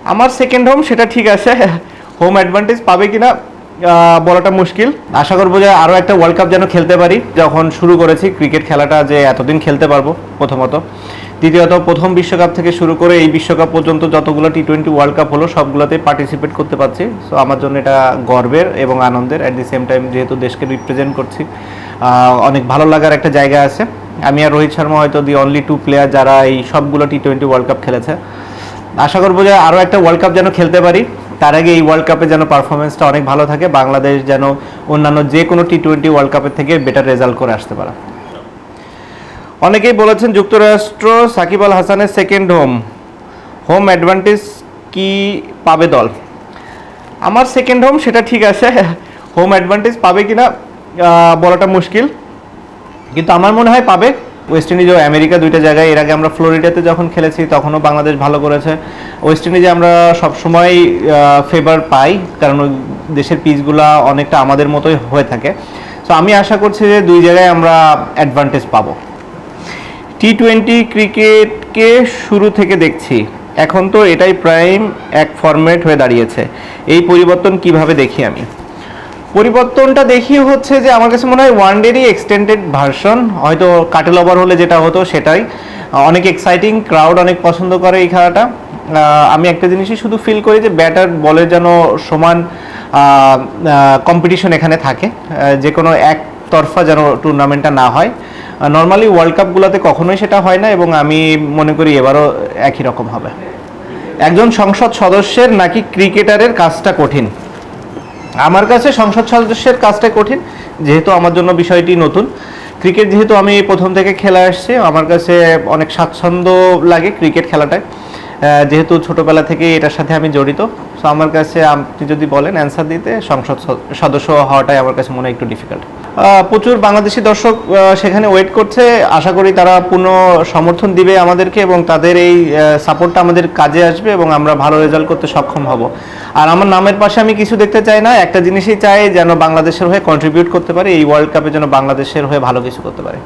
আমার second home সেটা ঠিক আছে, হোম অ্যাডভান্টেজ পাবে কিনা বলাটা মুশকিল। আশা করবো যে আরও একটা ওয়ার্ল্ড কাপ যেন খেলতে পারি। যখন শুরু করেছি ক্রিকেট খেলাটা যে এতদিন খেলতে পারবো প্রথমত, দ্বিতীয়ত প্রথম বিশ্বকাপ থেকে শুরু করে এই বিশ্বকাপ পর্যন্ত যতগুলো টি-20 ওয়ার্ল্ড কাপ হলো সবগুলোতে পার্টিসিপেট করতে পারছি। সো আমার জন্য এটা গর্বের এবং আনন্দের। অ্যাট দি সেম টাইম যেহেতু দেশকে রিপ্রেজেন্ট করছি, অনেক ভালো লাগার একটা জায়গা আছে। আমি আর রোহিত শর্মা হয়তো দি অনলি 2 প্লেয়ার যারা এই সবগুলো টি-20 ওয়ার্ল্ড কাপ খেলেছে। আশা করবো যে আরও একটা ওয়ার্ল্ড কাপ যেন খেলতে পারি। তার আগে এই ওয়ার্ল্ড কাপে যেন পারফরমেন্সটা অনেক ভালো থাকে, বাংলাদেশ যেন অন্যান্য যে কোনো টি-20 ওয়ার্ল্ড কাপের থেকে বেটার রেজাল্ট করে আসতে পারে। অনেকেই বলেছেন যুক্তরাষ্ট্র সাকিব আল হাসানের সেকেন্ড হোম, হোম অ্যাডভান্টেজ কি পাবে দল? আমার সেকেন্ড হোম সেটা ঠিক আছে, হোম অ্যাডভান্টেজ পাবে কিনা বলাটা মুশকিল, কিন্তু আমার মনে হয় পাবে। ওয়েস্ট ইন্ডিজ ও আমেরিকা দুইটা জায়গায়, এর আগে আমরা ফ্লোরিডাতে যখন খেলেছি তখনও বাংলাদেশ ভালো করেছে। ওয়েস্ট ইন্ডিজে আমরা সবসময় ফেভার পাই, কারণ ওই দেশের পিচগুলো অনেকটা আমাদের মতোই হয়ে থাকে। সো আমি আশা করছি যে দুই জায়গায় আমরা অ্যাডভান্টেজ পাবো। টি-20 ক্রিকেটকে শুরু থেকে দেখছি, এখন তো এটাই প্রাইম এক ফরম্যাট হয়ে দাঁড়িয়েছে। এই পরিবর্তন কিভাবে দেখি আমি? পরিবর্তনটা দেখি হচ্ছে যে আমার কাছে মনে হয় ওয়ানডেরই এক্সটেন্ডেড ভার্সন, হয়তো কাটেল ওভার হলে যেটা হতো সেটাই। অনেক এক্সাইটিং, ক্রাউড অনেক পছন্দ করে এই খেলাটা। আমি একটা জিনিসই শুধু ফিল করি যে ব্যাটার বলের যেন সমান কম্পিটিশন এখানে থাকে, যে কোনো একতরফা যেন টুর্নামেন্টটা না হয়। নর্মালি ওয়ার্ল্ড কাপগুলোতে কখনোই সেটা হয় না, এবং আমি মনে করি এবারও একই রকম হবে। একজন সংসদ সদস্যের নাকি ক্রিকেটারের কাজটা কঠিন? আমার কাছে সংসদ সদস্যের কাজটা কঠিন, যেহেতু আমার জন্য বিষয়টি নতুন। ক্রিকেট যেহেতু আমি প্রথম থেকে খেলে আসছি, আমার কাছে অনেক স্বাচ্ছন্দ্য লাগে ক্রিকেট খেলাটায়, যেহেতু ছোটোবেলা থেকে এটার সাথে আমি জড়িত। সো আমার কাছে আপনি যদি বলেন অ্যান্সার দিতে, সংসদ সদস্য হওয়াটাই আমার কাছে মনে হয় একটু ডিফিকাল্ট। প্রচুর বাংলাদেশি দর্শক সেখানে ওয়েট করছে, আশা করি তারা পূর্ণ সমর্থন দিবে আমাদেরকে, এবং তাদের এই সাপোর্টটা আমাদের কাজে আসবে এবং আমরা ভালো রেজাল্ট করতে সক্ষম হব। আর আমার নামের পাশে আমি কিছু দেখতে চাই না, একটা জিনিসই চাই, যেন বাংলাদেশের হয়ে কন্ট্রিবিউট করতে পারে, এই ওয়ার্ল্ড কাপে যেন বাংলাদেশের হয়ে ভালো কিছু করতে পারে।